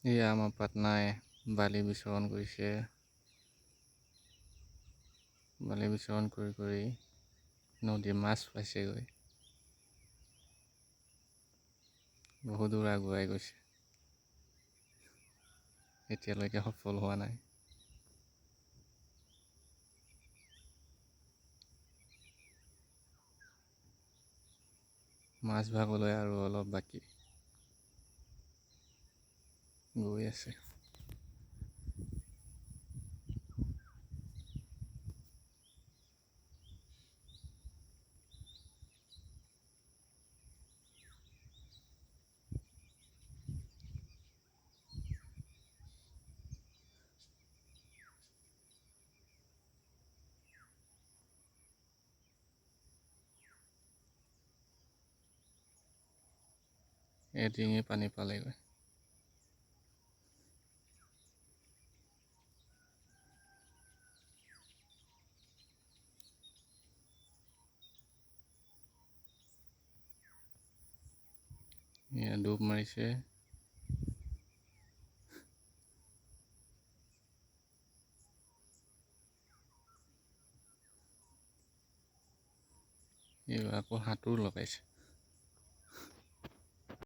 এয়া আমাৰ পাটনাই বালি বিচৰণ কৰিছে। বালি বিচৰণ কৰি কৰি নদীৰ মাছ পাইছেগৈ। বহু দূৰ আগুৱাই গৈছে। এতিয়ালৈকে সফল হোৱা নাই। মাছ ভাগলৈ আৰু অলপ বাকী। গৈ আছে। এডিঙি পানী পালেগৈ। এয়া ডুব মাৰিছে। এইবাৰ আকৌ সাঁতোৰ লগাইছে।